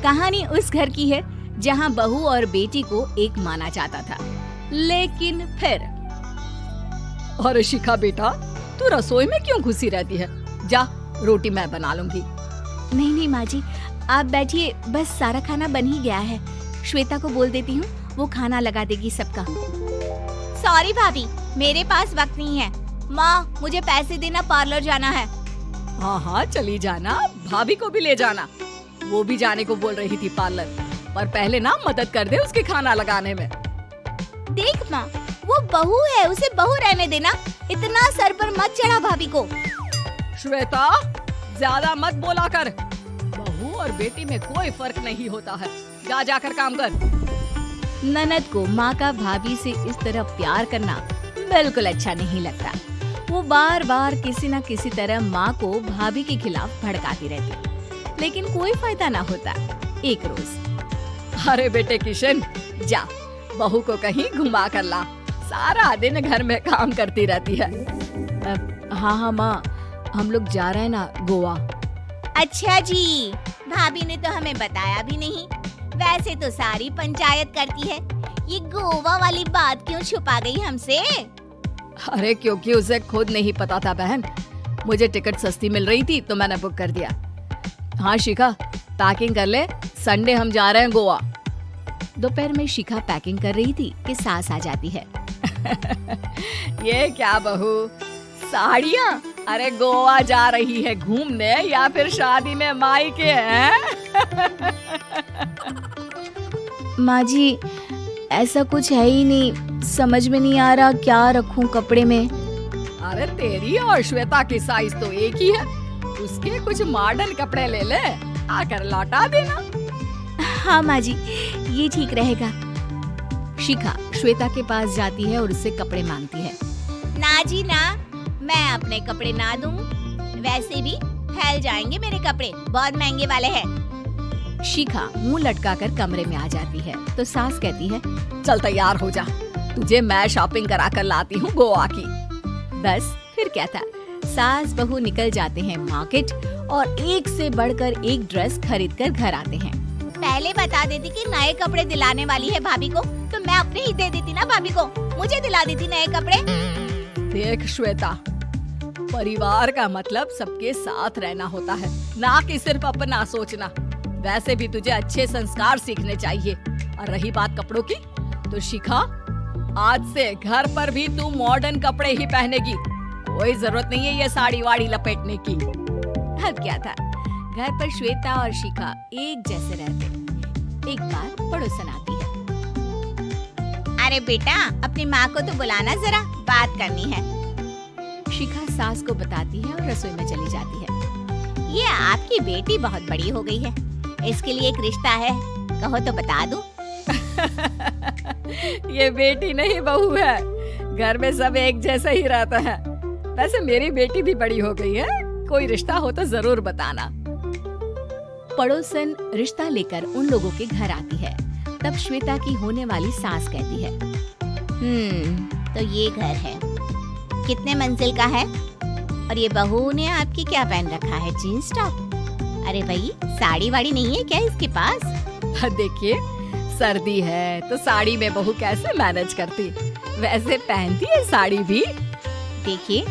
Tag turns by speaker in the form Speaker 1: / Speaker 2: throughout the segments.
Speaker 1: कहानी उस घर की है जहाँ बहू और बेटी को एक माना जाता था, लेकिन फिर
Speaker 2: अरे शिखा बेटा, तू रसोई में क्यों घुसी रहती है? जा, रोटी मैं बना लूंगी।
Speaker 1: नहीं माँ जी, आप बैठिए, बस सारा खाना बन ही गया है। श्वेता को बोल देती हूँ, वो खाना लगा देगी सबका। सॉरी भाभी, मेरे पास वक्त नहीं है। माँ, मुझे पैसे देना, पार्लर जाना है।
Speaker 2: हाँ चली जाना, भाभी को भी ले जाना। वो भी जाने को बोल रही थी पार्लर, पर पहले ना मदद कर दे उसके खाना लगाने में।
Speaker 1: देख माँ, वो बहू है, उसे बहू रहने देना। इतना सर पर मत चढ़ा भाभी को।
Speaker 2: श्वेता, ज्यादा मत बोला कर। बहू और बेटी में कोई फर्क नहीं होता है। जाकर काम कर।
Speaker 1: ननद को माँ का भाभी से इस तरह प्यार करना बिल्कुल अच्छा नहीं लगता। वो बार बार किसी न किसी तरह माँ को भाभी के खिलाफ भड़काती रहती, लेकिन कोई फायदा ना होता। एक रोज,
Speaker 2: अरे बेटे किशन, जा बहू को कहीं घुमा कर ला। सारा दिन घर में काम करती रहती है।
Speaker 1: हाँ माँ, हम लोग जा रहे हैं ना गोवा। अच्छा जी, भाभी ने तो हमें बताया भी नहीं। वैसे तो सारी पंचायत करती है, ये गोवा वाली बात क्यों छुपा गई हमसे?
Speaker 2: अरे क्योंकि उसे खुद नहीं पता था बहन। मुझे टिकट सस्ती मिल रही थी तो मैंने बुक कर दिया। हाँ शिखा, पैकिंग कर ले, संडे हम जा रहे हैं गोवा।
Speaker 1: दोपहर में शिखा पैकिंग कर रही थी कि सास आ जाती है।
Speaker 2: ये क्या बहू, साड़ियाँ? अरे गोवा जा रही है घूमने या फिर शादी में मायके हैं?
Speaker 1: माँ जी, ऐसा कुछ है ही नहीं, समझ में नहीं आ रहा क्या रखूं कपड़े में।
Speaker 2: अरे तेरी और श्वेता की साइज तो एक ही है। उसके कुछ मॉडर्न कपड़े ले ले, आकर लौटा देना।
Speaker 1: हाँ माँ जी, ये ठीक रहेगा। शिखा श्वेता के पास जाती है और उससे कपड़े मांगती है। ना जी ना, मैं अपने कपड़े ना दूं। वैसे भी फैल जाएंगे मेरे कपड़े, बहुत महंगे वाले हैं। शिखा मुंह लटकाकर कमरे में आ जाती है तो सास कहती है,
Speaker 2: चल तैयार हो जा, तुझे मैं शॉपिंग करा कर लाती हूँ गोवा की।
Speaker 1: बस फिर क्या था, सास बहू निकल जाते हैं मार्केट और एक से बढ़कर एक ड्रेस खरीद कर घर आते हैं। पहले बता देती कि नए कपड़े दिलाने वाली है भाभी को, तो मैं अपने ही दे देती ना भाभी को, मुझे दिला देती नए कपड़े।
Speaker 2: देख श्वेता, परिवार का मतलब सबके साथ रहना होता है, ना कि सिर्फ अपना सोचना। वैसे भी तुझे अच्छे संस्कार सीखने चाहिए। और रही बात कपड़ों की, तो शिखा, आज से घर पर भी तू मॉडर्न कपड़े ही पहनेगी। कोई जरूरत नहीं है ये साड़ी वाड़ी लपेटने की।
Speaker 1: अब क्या था, घर पर श्वेता और शिखा एक जैसे रहते। एक बार पड़ोसन आती है। अरे बेटा, अपनी माँ को तो बुलाना, जरा बात करनी है। शिखा सास को बताती है और रसोई में चली जाती है। ये आपकी बेटी बहुत बड़ी हो गई है, इसके लिए एक रिश्ता है, कहो तो बता दूं।
Speaker 2: ये बेटी नहीं बहू है, घर में सब एक जैसा ही रहता है। वैसे मेरी बेटी भी बड़ी हो गई है, कोई रिश्ता हो तो जरूर बताना।
Speaker 1: पड़ोसन रिश्ता लेकर उन लोगों के घर आती है। तब श्वेता की होने वाली सास कहती है, तो ये घर है, कितने मंजिल का है? और ये बहू ने आपकी क्या पहन रखा है, जीन्स टॉप? अरे भाई, साड़ी वाड़ी नहीं है क्या इसके पास?
Speaker 2: देखिए, सर्दी है तो साड़ी में बहू कैसे मैनेज करती, वैसे पहनती है साड़ी भी।
Speaker 1: देखिए,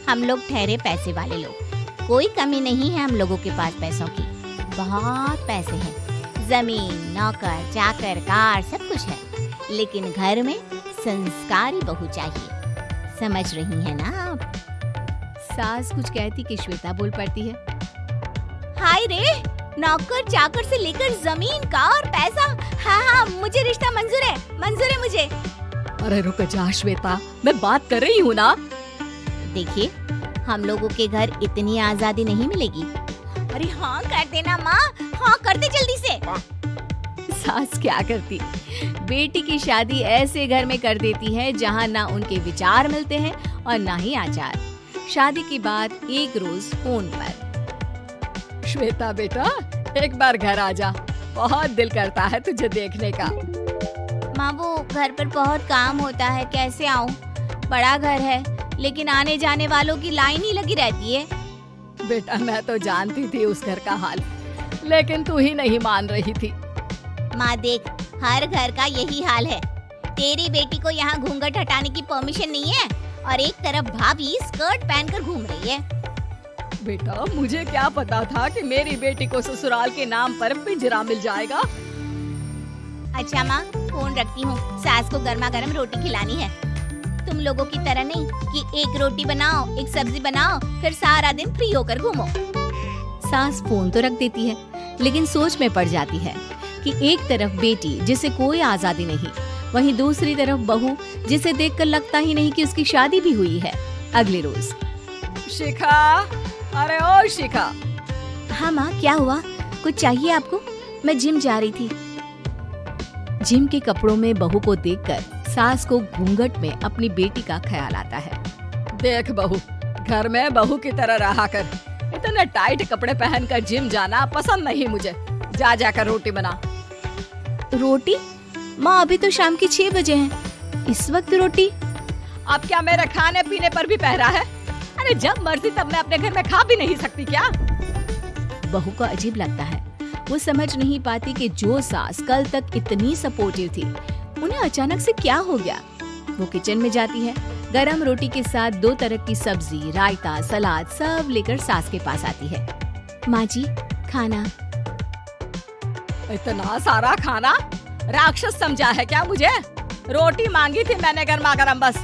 Speaker 1: हम लोग ठहरे पैसे वाले लोग, कोई कमी नहीं है हम लोगों के पास पैसों की, बहुत पैसे हैं, जमीन, नौकर, चाकर, कार, सब कुछ है, लेकिन घर में संस्कारी बहू चाहिए। समझ रही हैं ना आप? सास कुछ कहती कि श्वेता बोल पड़ती है, हाय रे, नौकर चाकर से लेकर जमीन, कार, पैसा, हाँ, मुझे रिश्ता मंजूर है मुझे।
Speaker 2: अरे रुक जा श्वेता, मैं बात कर रही हूँ ना।
Speaker 1: देखिए, हम लोगों के घर इतनी आजादी नहीं मिलेगी। अरे हाँ कर देना माँ, हाँ कर दे जल्दी से। सास क्या करती, बेटी की शादी ऐसे घर में कर देती है जहाँ ना उनके विचार मिलते हैं और ना ही आचार। शादी के बाद एक रोज फोन पर,
Speaker 2: श्वेता बेटा, एक बार घर आ जा, बहुत दिल करता है तुझे देखने का।
Speaker 1: माँ, वो घर पर बहुत काम होता है, कैसे आऊँ? बड़ा घर है, लेकिन आने जाने वालों की लाइन ही लगी रहती है।
Speaker 2: बेटा, मैं तो जानती थी उस घर का हाल। लेकिन तू ही नहीं मान रही थी।
Speaker 1: माँ देख, हर घर का यही हाल है। तेरी बेटी को यहाँ घूंघट हटाने की परमिशन नहीं है और एक तरफ भाभी स्कर्ट पहनकर घूम रही है।
Speaker 2: बेटा, मुझे क्या पता था कि मेरी बेटी को ससुराल के नाम पर पिंजरा मिल जाएगा।
Speaker 1: अच्छा माँ, फोन रखती हूँ, सास को गर्मा गर्म रोटी खिलानी है। तुम लोगों की तरह नहीं कि एक रोटी बनाओ, एक सब्जी बनाओ, फिर सारा दिन फ्री होकर घूमो।
Speaker 3: सास फोन तो रख देती है, लेकिन सोच में पड़ जाती है कि एक तरफ बेटी जिसे कोई आजादी नहीं, वहीं दूसरी तरफ बहू जिसे देखकर लगता ही नहीं कि उसकी शादी भी हुई है। अगले रोज।
Speaker 2: शिखा, अरे ओ शिखा।
Speaker 3: हाँ माँ, क्या हुआ? कुछ चाहिए आपको? मैं जिम जा रही थी। जिम के कपड़ों में बहू को देखकर सास को घूंघट में अपनी बेटी का ख्याल आता है।
Speaker 2: देख बहू, घर में बहू की तरह रहा कर। इतने टाइट कपड़े पहनकर जिम जाना पसंद नहीं मुझे। जा जाकर रोटी बना।
Speaker 3: रोटी? माँ, अभी तो शाम के 6 बजे हैं। इस वक्त रोटी?
Speaker 2: अब क्या मेरे खाने पीने पर भी पहरा है? अरे जब मर्जी तब मैं अपने घर में खा भी नहीं सकती क्या?
Speaker 3: बहू को अजीब लगता है। वो समझ नहीं पाती कि जो सास कल तक इतनी सपोर्टिव थी, उन्हें अचानक से क्या हो गया। वो किचन में जाती है, गरम रोटी के साथ 2 तरह की सब्जी, रायता, सलाद सब लेकर सास के पास आती है। माँ जी, खाना।
Speaker 2: इतना सारा खाना? राक्षस समझा है क्या मुझे? रोटी मांगी थी मैंने गर्मा गर्म बस।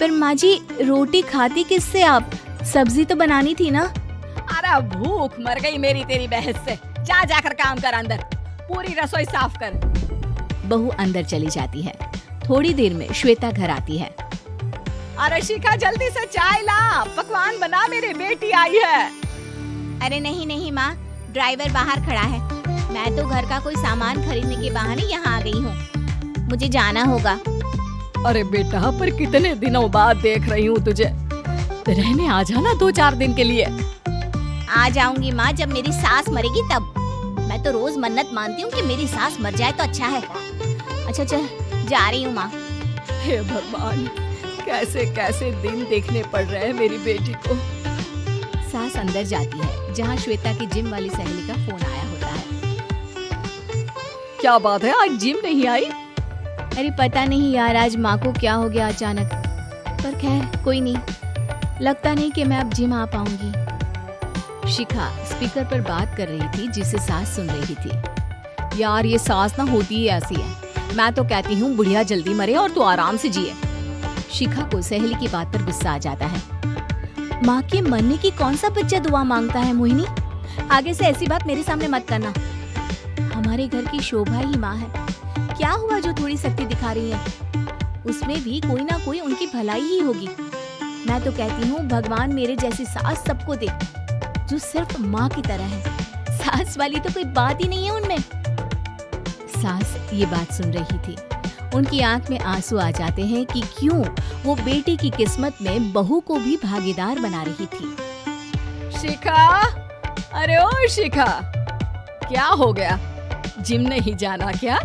Speaker 3: पर माँ जी, रोटी खाती किससे आप? सब्जी तो बनानी थी ना।
Speaker 2: अरे भूख मर गई मेरी तेरी बहस से। जा जाकर काम कर, अंदर पूरी रसोई साफ कर।
Speaker 3: बहू अंदर चली जाती है। थोड़ी देर में श्वेता घर आती है।
Speaker 2: अरे शिखा, जल्दी से चाय ला, पकवान बना, मेरी बेटी आई है।
Speaker 1: अरे नहीं नहीं माँ, ड्राइवर बाहर खड़ा है। मैं तो घर का कोई सामान खरीदने के बहाने यहाँ आ गई हूँ। मुझे जाना होगा।
Speaker 2: अरे बेटा, पर कितने दिनों बाद देख रही हूँ तुझे। रहने आ जाना 2-4 दिन के लिए।
Speaker 1: आ जाऊंगी माँ, जब मेरी सास मरेगी तब। मैं तो रोज मन्नत मानती हूँ कि मेरी सास मर जाए तो अच्छा है। अच्छा चल, जा रही हूँ माँ।
Speaker 2: हे भगवान, कैसे कैसे दिन देखने पड़ रहे हैं मेरी बेटी को।
Speaker 3: सास अंदर जाती है, जहाँ श्वेता की जिम वाली सहेली का फोन आया होता है।
Speaker 2: क्या बात है, आज जिम नहीं आई?
Speaker 3: अरे पता नहीं यार, आज माँ को क्या हो गया अचानक। पर खैर कोई नहीं, लगता नहीं कि मैं अब जिम आ पाऊंगी। शिखा स्पीकर पर बात कर रही थी, जिसे सास सुन रही थी।
Speaker 2: यार, ये सास ना होती ही ऐसी है। मैं तो कहती हूँ बुढ़िया जल्दी मरे और तू आराम से जिए।
Speaker 3: शिखा को सहेली की बात पर गुस्सा आ जाता है। माँ के मरने की कौन सा बच्चा दुआ मांगता है मोहिनी? आगे से ऐसी बात मेरे सामने मत करना। हमारे घर की शोभा ही माँ है। क्या हुआ जो थोड़ी शक्ति दिखा रही है? उसमें भी कोई ना कोई उनकी भलाई ही होगी। मैं तो कहती हूँ भगवान मेरे जैसी सास सबको दे, जो सिर्फ माँ की तरह है। सास वाली तो कोई बात ही नहीं है उनमें। सास ये बात सुन रही थी। उनकी आंख में आंसू आ जाते हैं कि क्यों वो बेटी की किस्मत में बहू को भी भागीदार बना रही थी।
Speaker 2: शिखा, अरे ओ शिखा, क्या हो गया? जिम नहीं जाना क्या?